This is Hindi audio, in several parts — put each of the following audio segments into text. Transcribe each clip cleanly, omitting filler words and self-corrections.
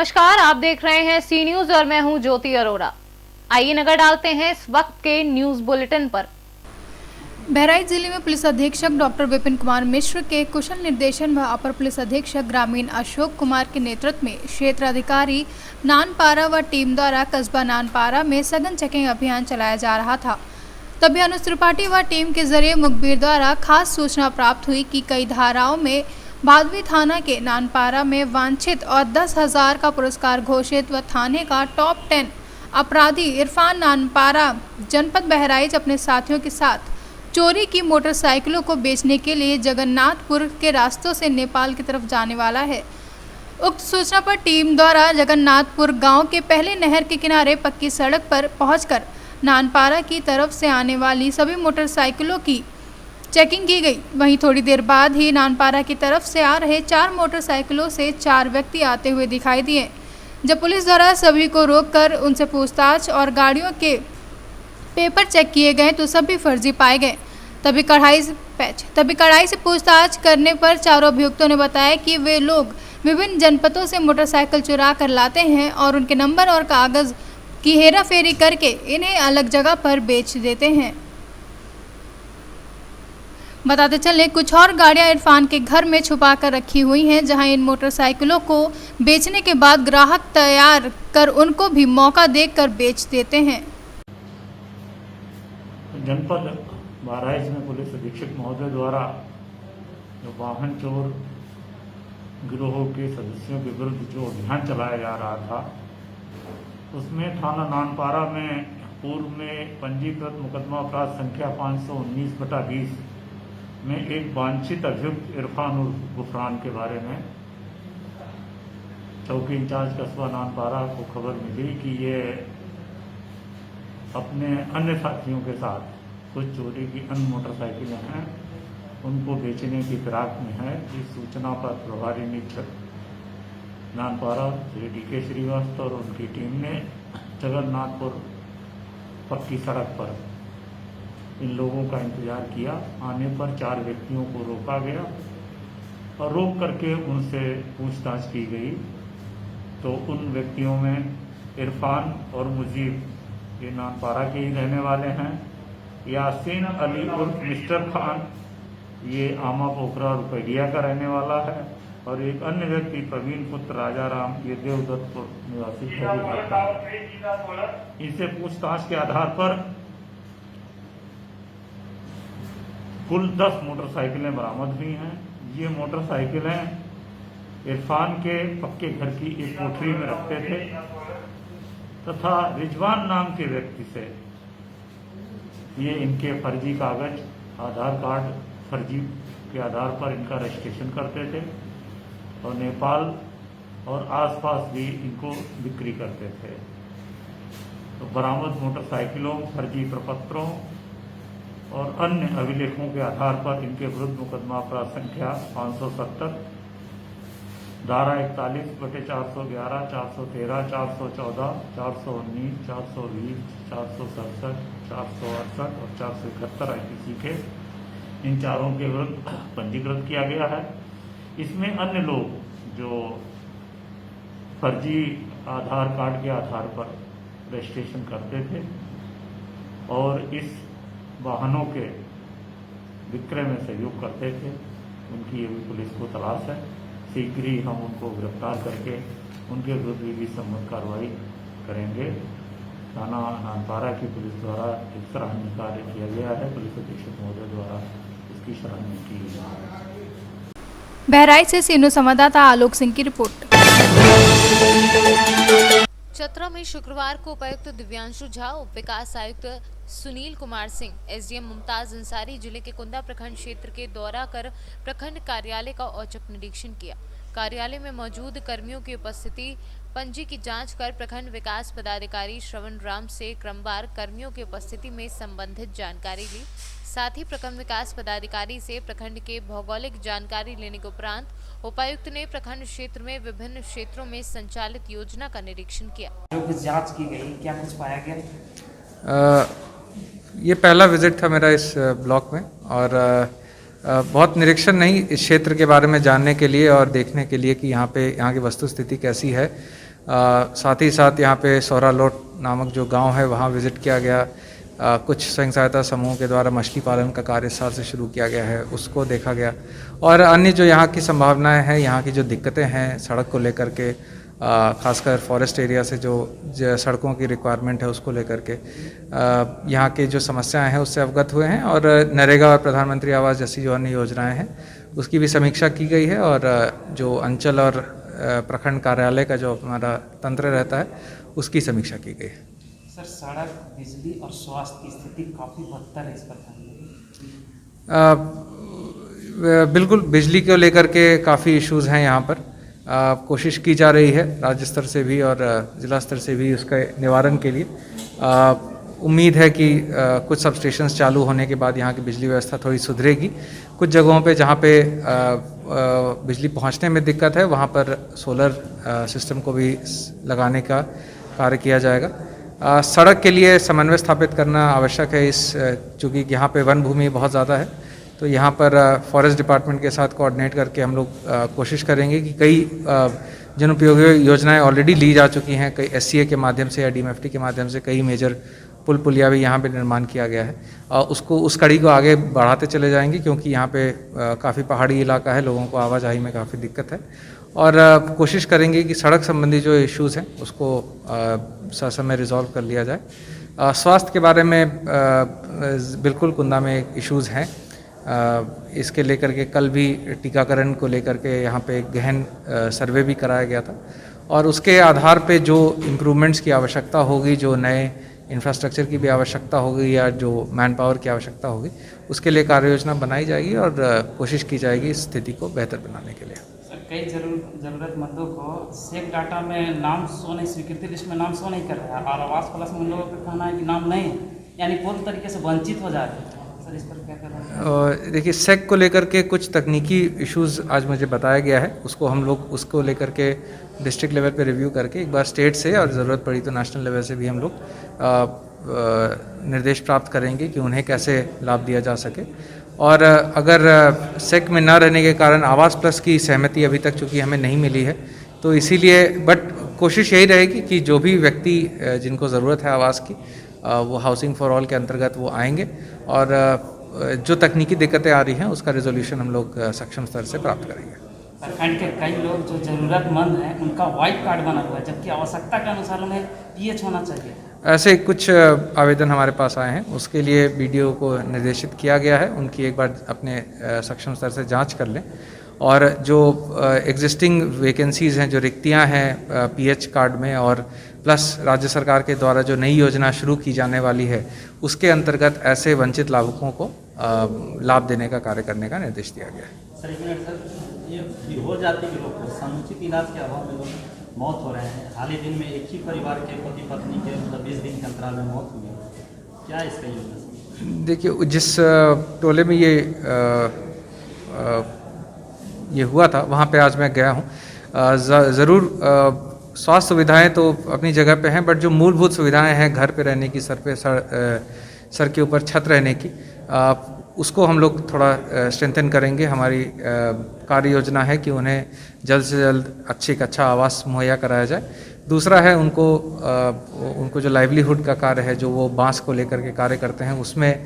नमस्कार, आप देख रहे हैं सी न्यूज और मैं हूं ज्योति अरोड़ा। आइए नजर डालते हैं इस वक्त के न्यूज बुलेटिन पर। बहराइच जिले में पुलिस अधीक्षक डॉक्टर विपिन कुमार मिश्र के कुशल निर्देशन व अपर पुलिस अधीक्षक ग्रामीण अशोक कुमार के नेतृत्व में क्षेत्र अधिकारी नानपारा व टीम द्वारा कस्बा नानपारा में सघन चेकिंग अभियान चलाया जा रहा था। तभी अनुज त्रिपाठी व टीम के जरिए मुखबिर द्वारा खास सूचना प्राप्त हुई कि कई धाराओं में भादवी थाना के नानपारा में वांछित और 10,000 का पुरस्कार घोषित व थाने का टॉप 10 अपराधी इरफान नानपारा जनपद बहराइच अपने साथियों के साथ चोरी की मोटरसाइकिलों को बेचने के लिए जगन्नाथपुर के रास्तों से नेपाल की तरफ जाने वाला है। उक्त सूचना पर टीम द्वारा जगन्नाथपुर गांव के पहले नहर के किनारे पक्की सड़क पर पहुंचकर नानपारा की तरफ से आने वाली सभी मोटरसाइकिलों की चेकिंग की गई। वहीं थोड़ी देर बाद ही नानपारा की तरफ से आ रहे 4 मोटरसाइकिलों से 4 व्यक्ति आते हुए दिखाई दिए। जब पुलिस द्वारा सभी को रोककर उनसे पूछताछ और गाड़ियों के पेपर चेक किए गए तो सभी फर्जी पाए गए। तभी कड़ाई से पूछताछ करने पर चारों अभियुक्तों ने बताया कि वे लोग विभिन्न जनपदों से मोटरसाइकिल चुरा कर लाते हैं और उनके नंबर और कागज की हेराफेरी करके इन्हें अलग जगह पर बेच देते हैं। बताते चले कुछ और गाड़ियां इरफान के घर में छुपा कर रखी हुई हैं, जहां इन मोटरसाइकिलों को बेचने के बाद ग्राहक तैयार कर उनको भी मौका देकर बेच देते हैं। जनपद बहराइच में पुलिस अधीक्षक महोदय द्वारा जो वाहन चोर गिरोह के सदस्यों के विरुद्ध जो अभियान चलाया जा रहा था, उसमें थाना नानपारा में पूर्व में पंजीकृत मुकदमा अपराध संख्या 519/20 में एक वांछित अभियुक्त इरफान उर्फ गुफरान के बारे में चौकी इंचार्ज कस्बा नानपारा को खबर मिली कि ये अपने अन्य साथियों के साथ कुछ चोरी की अन्य मोटरसाइकिलें हैं, उनको बेचने की फिराक में है। इस सूचना पर प्रभारी निरीक्षक नानपारा श्री DK श्रीवास्तव और उनकी टीम ने जगन्नाथपुर पक्की सड़क पर इन लोगों का इंतजार किया। आने पर 4 व्यक्तियों को रोका गया और रोक करके उनसे पूछताछ की गई तो उन व्यक्तियों में इरफान और मुजीब, ये नानपारा के ही रहने वाले हैं, यासीन अली उर्फ मिस्टर खान, ये आमा पोखरा रुपैया का रहने वाला है, और एक अन्य व्यक्ति प्रवीण पुत्र राजाराम, ये देवदत्तपुर निवासी है। इनसे पूछताछ के आधार पर कुल 10 मोटरसाइकिलें बरामद हुई हैं। ये मोटरसाइकिलें इरफान के पक्के घर की एक कोठरी में रखते थे तथा रिजवान नाम के व्यक्ति से ये इनके फर्जी कागज, आधार कार्ड फर्जी के आधार पर इनका रजिस्ट्रेशन करते थे और नेपाल और आसपास भी इनको बिक्री करते थे। तो बरामद मोटरसाइकिलों, फर्जी प्रपत्रों और अन्य अभिलेखों के आधार पर इनके विरुद्ध मुकदमा अपराध संख्या 570, धारा 41/411, 413, 414, 419, 420, 467, 468 और 471 IPC के इन चारों के विरुद्ध पंजीकृत किया गया है। इसमें अन्य लोग जो फर्जी आधार कार्ड के आधार पर रजिस्ट्रेशन करते थे और इस वाहनों के विक्रय में सहयोग करते थे, उनकी अभी पुलिस को तलाश है। शीघ्र ही हम उनको गिरफ्तार करके उनके विरुद्ध भी संबंध कार्रवाई करेंगे। थाना नानपारा की पुलिस द्वारा एक सराहनीय कार्य किया गया है। पुलिस अधीक्षक महोदय द्वारा इसकी सराहनीय की गई है। बहराइच से सीनो संवाददाता आलोक सिंह की रिपोर्ट। चतरा में शुक्रवार को उपायुक्त दिव्यांशु झा, उप विकास आयुक्त सुनील कुमार सिंह, SDM मुमताज अंसारी जिले के कुंदा प्रखंड क्षेत्र के दौरा कर प्रखंड कार्यालय का औचक निरीक्षण किया। कार्यालय में मौजूद कर्मियों की उपस्थिति, पंजी की जांच कर प्रखंड विकास पदाधिकारी श्रवण राम से क्रमवार कर्मियों की उपस्थिति में संबंधित जानकारी ली। साथ ही प्रखंड विकास पदाधिकारी से प्रखंड के भौगोलिक जानकारी लेने के उपरांत उपायुक्त ने प्रखंड क्षेत्र में विभिन्न क्षेत्रों में संचालित योजना का निरीक्षण किया। जो कुछ जांच की गई, क्या कुछ पाया गया? ये पहला विजिट था मेरा इस ब्लॉक में और बहुत निरीक्षण नहीं, इस क्षेत्र के बारे में जानने के लिए और देखने के लिए कि यहाँ की वस्तुस्थिति कैसी है साथ ही साथ यहाँ पे सोहरालोट नामक जो गांव है वहाँ विज़िट किया गया। कुछ स्वयं सहायता समूहों के द्वारा मछली पालन का कार्य इस साल से शुरू किया गया है, उसको देखा गया। और अन्य जो यहाँ की संभावनाएं हैं, यहाँ की जो दिक्कतें हैं सड़क को लेकर के, खासकर फॉरेस्ट एरिया से जो सड़कों की रिक्वायरमेंट है उसको लेकर के यहाँ की जो समस्याएं हैं उससे अवगत हुए हैं। और नरेगा और प्रधानमंत्री आवास जैसी जो अन्य योजनाएं हैं उसकी भी समीक्षा की गई है। और जो अंचल और प्रखंड कार्यालय का जो हमारा तंत्र रहता है उसकी समीक्षा की गई है। सर, सड़क, बिजली और स्वास्थ्य की स्थिति काफ़ी बदतर है इस प्रखंड में। बिल्कुल, बिजली को लेकर के काफ़ी इश्यूज़ हैं यहाँ पर। कोशिश की जा रही है राज्य स्तर से भी और ज़िला स्तर से भी उसके निवारण के लिए। उम्मीद है कि कुछ सब स्टेशंस चालू होने के बाद यहाँ की बिजली व्यवस्था थोड़ी सुधरेगी। कुछ जगहों पे जहाँ पे बिजली पहुँचने में दिक्कत है वहाँ पर सोलर सिस्टम को भी लगाने का कार्य किया जाएगा। सड़क के लिए समन्वय स्थापित करना आवश्यक है। चूँकि यहाँ पे वन भूमि बहुत ज़्यादा है तो यहाँ पर फॉरेस्ट डिपार्टमेंट के साथ कोऑर्डिनेट करके हम लोग कोशिश करेंगे कि कई जनोपयोगी योजनाएं ऑलरेडी ली जा चुकी हैं, कई SCA के माध्यम से या DMFT के माध्यम से कई मेजर पुल पुलिया भी यहाँ पे निर्माण किया गया है। उस कड़ी को आगे बढ़ाते चले जाएंगे क्योंकि यहाँ पे काफ़ी पहाड़ी इलाका है, लोगों को आवाजाही में काफ़ी दिक्कत है। और कोशिश करेंगे कि सड़क संबंधी जो इश्यूज़ हैं उसको ससमय रिजॉल्व कर लिया जाए। स्वास्थ्य के बारे में बिल्कुल कुंदा में इश्यूज़ हैं। इसके लेकर के कल भी टीकाकरण को लेकर के यहाँ पे एक गहन सर्वे भी कराया गया था और उसके आधार पे जो इम्प्रूवमेंट्स की आवश्यकता होगी, जो नए इंफ्रास्ट्रक्चर की भी आवश्यकता होगी या जो मैन पावर की आवश्यकता होगी, उसके लिए कार्य योजना बनाई जाएगी और कोशिश की जाएगी इस स्थिति को बेहतर बनाने के लिए। सर, कई ज़रूरतमंदों को सेक डाटा में नाम शो नहीं, स्वीकृति लिस्ट में नाम शो नहीं कर रहा है और आवास प्लस में उन लोगों का कहना है कि नाम नहीं है, यानी पूर्ण तरीके से वंचित हो जा रहे हैं। सर, इस पर क्या कर रहे हैं? देखिए, सेक को लेकर के कुछ तकनीकी इश्यूज़ आज मुझे बताया गया है, उसको हम लोग उसको लेकर के डिस्ट्रिक्ट लेवल पे रिव्यू करके एक बार स्टेट से और ज़रूरत पड़ी तो नेशनल लेवल से भी हम लोग निर्देश प्राप्त करेंगे कि उन्हें कैसे लाभ दिया जा सके। और अगर सेक में न रहने के कारण आवास प्लस की सहमति अभी तक चूँकि हमें नहीं मिली है तो इसीलिए बट कोशिश यही रहेगी कि जो भी व्यक्ति जिनको ज़रूरत है आवास की वो हाउसिंग फॉर ऑल के अंतर्गत वो आएंगे और जो तकनीकी दिक्कतें आ रही हैं उसका रिजोल्यूशन हम लोग सक्षम स्तर से प्राप्त करेंगे। प्रखंड के कई लोग जो ज़रूरतमंद हैं उनका वाइट कार्ड बना हुआ है जबकि आवश्यकता के अनुसार उन्हें PH होना चाहिए। ऐसे कुछ आवेदन हमारे पास आए हैं, उसके लिए BDO को निर्देशित किया गया है उनकी एक बार अपने सक्षम स्तर से जांच कर लें और जो एग्जिस्टिंग वैकेंसीज़ हैं, जो रिक्तियां हैं PH कार्ड में और प्लस राज्य सरकार के द्वारा जो नई योजना शुरू की जाने वाली है उसके अंतर्गत ऐसे वंचित लाभुकों को लाभ देने का कार्य करने का निर्देश दिया गया है। सर, एक मिनट सर, ये हो जाती है लोग समुचित इलाज के अभाव में लोग मौत हो रहे हैं। हाल ही दिन में एक ही परिवार के पति पत्नी के 20 दिन के अंतराल में मौत हुई है, क्या इसका योग? देखिए, जिस टोले में ये हुआ था वहाँ पे आज मैं गया हूँ। ज़रूर स्वास्थ्य सुविधाएं तो अपनी जगह पे हैं, बट जो मूलभूत सुविधाएं हैं, घर पे रहने की, सर के ऊपर छत रहने की, उसको हम लोग थोड़ा स्ट्रेंथन करेंगे। हमारी कार्य योजना है कि उन्हें जल्द से जल्द अच्छा आवास मुहैया कराया जाए। दूसरा है उनको जो लाइवलीहुड का कार्य है, जो वो बांस को लेकर के कार्य करते हैं, उसमें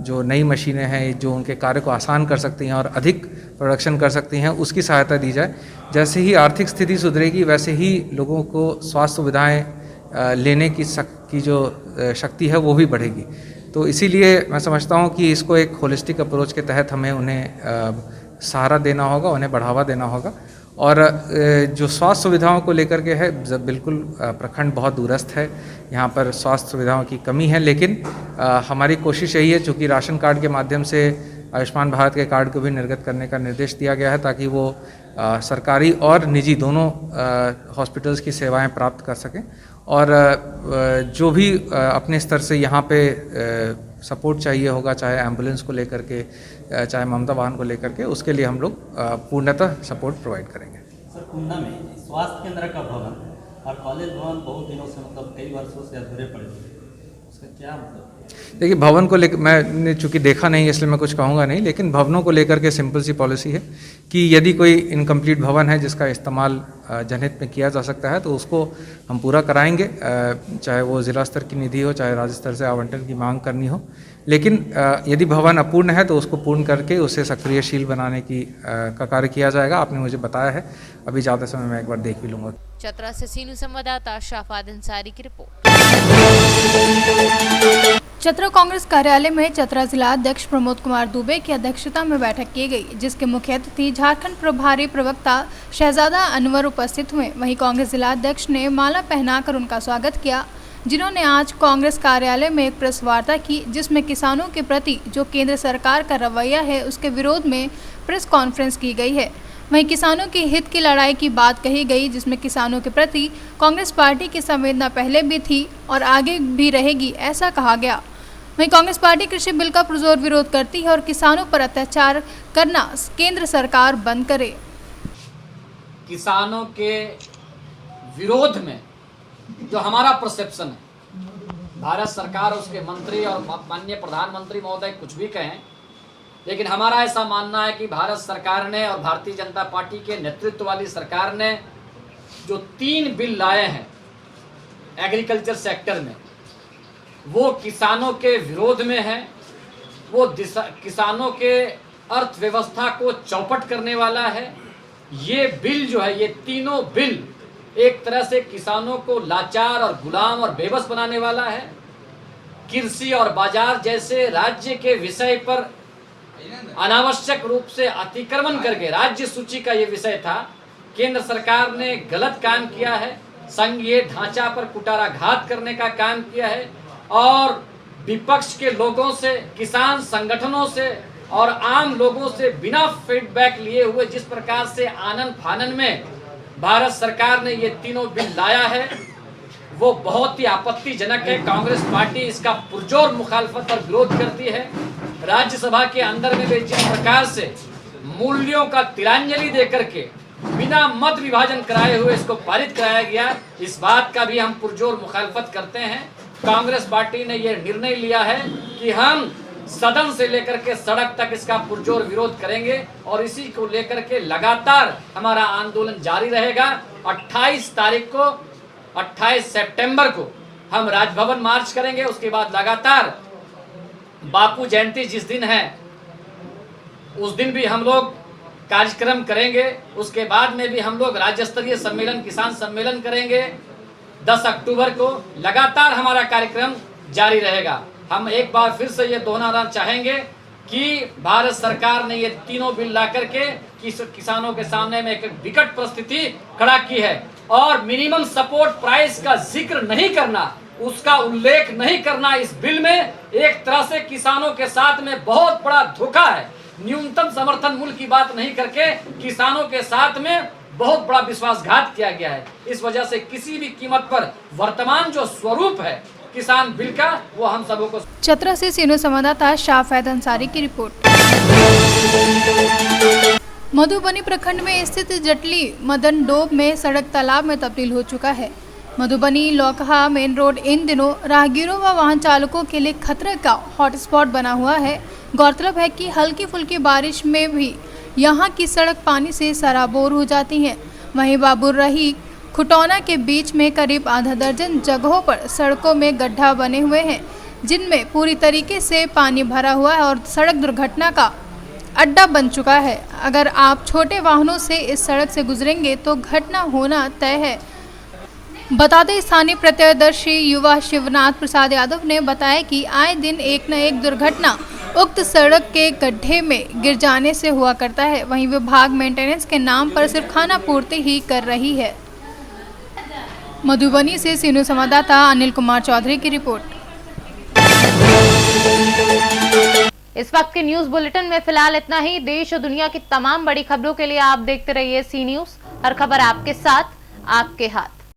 जो नई मशीनें हैं जो उनके कार्य को आसान कर सकती हैं और अधिक प्रोडक्शन कर सकती हैं, उसकी सहायता दी जाए। जैसे ही आर्थिक स्थिति सुधरेगी वैसे ही लोगों को स्वास्थ्य सुविधाएं लेने की जो शक्ति है वो भी बढ़ेगी। तो इसीलिए मैं समझता हूँ कि इसको एक होलिस्टिक अप्रोच के तहत हमें उन्हें सहारा देना होगा, उन्हें बढ़ावा देना होगा। और जो स्वास्थ्य सुविधाओं को लेकर के है, बिल्कुल प्रखंड बहुत दूरस्थ है, यहाँ पर स्वास्थ्य सुविधाओं की कमी है, लेकिन हमारी कोशिश यही है, चूँकि राशन कार्ड के माध्यम से आयुष्मान भारत के कार्ड को भी निर्गत करने का निर्देश दिया गया है ताकि वो सरकारी और निजी दोनों हॉस्पिटल्स की सेवाएं प्राप्त कर सकें। और जो भी अपने स्तर से यहाँ पे सपोर्ट चाहिए होगा, चाहे एम्बुलेंस को लेकर के, चाहे ममता वाहन को लेकर के, उसके लिए हम लोग पूर्णतः सपोर्ट प्रोवाइड करेंगे। सर, कुंदा में स्वास्थ्य केंद्र का भवन और कॉलेज भवन बहुत दिनों से, मतलब कई वर्षों से अधूरे पड़े थे। इसका क्या मतलब? देखिए, भवन को लेकर मैंने चूंकि देखा नहीं इसलिए मैं कुछ कहूँगा नहीं, लेकिन भवनों को लेकर के सिंपल सी पॉलिसी है कि यदि कोई इनकम्प्लीट भवन है जिसका इस्तेमाल जनहित में किया जा सकता है तो उसको हम पूरा कराएंगे, चाहे वो जिला स्तर की निधि हो, चाहे राज्य स्तर से आवंटन की मांग करनी हो। लेकिन यदि भवन अपूर्ण है तो उसको पूर्ण करके उसे सक्रियशील बनाने की का कार्य किया जाएगा। आपने मुझे बताया है, अभी ज़्यादा समय मैं एक बार देख भी लूँगा। चतरा से सीनू संवाददाता शाफाद अंसारी की रिपोर्ट। चतरा कांग्रेस कार्यालय में चतरा जिला अध्यक्ष प्रमोद कुमार दुबे की अध्यक्षता में बैठक की गई, जिसके मुख्य अतिथि झारखंड प्रभारी प्रवक्ता शहजादा अनवर उपस्थित हुए। वहीं कांग्रेस जिला अध्यक्ष ने माला पहनाकर उनका स्वागत किया, जिन्होंने आज कांग्रेस कार्यालय में एक प्रेस वार्ता की, जिसमें किसानों के प्रति जो केंद्र सरकार का रवैया है उसके विरोध में प्रेस कॉन्फ्रेंस की गई है। वहीं किसानों के हित की लड़ाई की बात कही गई, जिसमें किसानों के प्रति कांग्रेस पार्टी की संवेदना पहले भी थी और आगे भी रहेगी, ऐसा कहा गया। वहीं कांग्रेस पार्टी कृषि बिल का पुरजोर विरोध करती है और किसानों पर अत्याचार करना केंद्र सरकार बंद करे। किसानों के विरोध में जो हमारा परसेप्शन है, भारत सरकार उसके मंत्री और माननीय प्रधानमंत्री महोदय कुछ भी कहें, लेकिन हमारा ऐसा मानना है कि भारत सरकार ने और भारतीय जनता पार्टी के नेतृत्व वाली सरकार ने जो 3 बिल लाए हैं एग्रीकल्चर सेक्टर में, वो किसानों के विरोध में है। वो किसानों के अर्थव्यवस्था को चौपट करने वाला है। ये बिल जो है, ये तीनों बिल एक तरह से किसानों को लाचार और गुलाम और बेबस बनाने वाला है। कृषि और बाजार जैसे राज्य के विषय पर अनावश्यक रूप से अतिक्रमण करके, राज्य सूची का ये विषय था, केंद्र सरकार ने गलत काम किया है। संघीय ढांचा पर कुटाराघात करने का काम किया है और विपक्ष के लोगों से, किसान संगठनों से और आम लोगों से बिना फीडबैक लिए हुए जिस प्रकार से आनन फानन में भारत सरकार ने ये तीनों बिल लाया है, वो बहुत ही आपत्तिजनक है। कांग्रेस पार्टी इसका पुरजोर मुखालफत और विरोध करती है। राज्यसभा के अंदर में भी जिस प्रकार से मूल्यों का तिलांजलि देकर के बिना मत विभाजन कराए हुए इसको पारित कराया गया, इस बात का भी हम पुरजोर मुखालफत करते हैं। कांग्रेस पार्टी ने यह निर्णय लिया है कि हम सदन से लेकर के सड़क तक इसका पुरजोर विरोध करेंगे और इसी को लेकर के लगातार हमारा आंदोलन जारी रहेगा। 28 तारीख को, 28 सितंबर को हम राजभवन मार्च करेंगे। उसके बाद लगातार बापू जयंती जिस दिन है उस दिन भी हम लोग कार्यक्रम करेंगे। उसके बाद में भी हम लोग राज्य स्तरीय सम्मेलन, किसान सम्मेलन करेंगे 10 अक्टूबर को। लगातार हमारा कार्यक्रम जारी रहेगा। हम एक बार फिर से ये दोहराना चाहेंगे कि भारत सरकार ने ये तीनों बिल ला करके किसानों के सामने में एक विकट परिस्थिति खड़ा की है और मिनिमम सपोर्ट प्राइस का जिक्र नहीं करना, उसका उल्लेख नहीं करना इस बिल में एक तरह से किसानों के साथ में बहुत बड़ा धोखा है। न्यूनतम समर्थन मूल्य की बात नहीं करके किसानों के साथ में बहुत बड़ा विश्वासघात किया गया है। इस वजह से किसी भी कीमत पर वर्तमान जो स्वरूप है किसान बिल का, वो हम सबों को। चतरा से सीनो संवाददाता शाफाद अंसारी की रिपोर्ट। मधुबनी प्रखंड में स्थित जटली मदन डोब में सड़क तालाब में तब्दील हो चुका है। मधुबनी लौकहा मेन रोड इन दिनों राहगीरों व वाहन चालकों के लिए खतरे का हॉटस्पॉट बना हुआ है। गौरतलब है कि हल्की फुल्की बारिश में भी यहाँ की सड़क पानी से सराबोर हो जाती हैं। वहीं बाबुरही खुटौना के बीच में करीब आधा दर्जन जगहों पर सड़कों में गड्ढा बने हुए हैं, जिनमें पूरी तरीके से पानी भरा हुआ है और सड़क दुर्घटना का अड्डा बन चुका है। अगर आप छोटे वाहनों से इस सड़क से गुजरेंगे तो घटना होना तय है। बता दें, स्थानीय प्रत्यक्षदर्शी युवा शिवनाथ प्रसाद यादव ने बताया कि आए दिन एक न एक दुर्घटना उक्त सड़क के गड्ढे में गिर जाने से हुआ करता है। वहीं विभाग मेंटेनेंस के नाम पर सिर्फ खाना पूर्ति ही कर रही है। मधुबनी से सीनो संवाददाता अनिल कुमार चौधरी की रिपोर्ट। इस वक्त के न्यूज बुलेटिन में फिलहाल इतना ही। देश और दुनिया की तमाम बड़ी खबरों के लिए आप देखते रहिए सी न्यूज। हर खबर आपके साथ, आपके हाथ।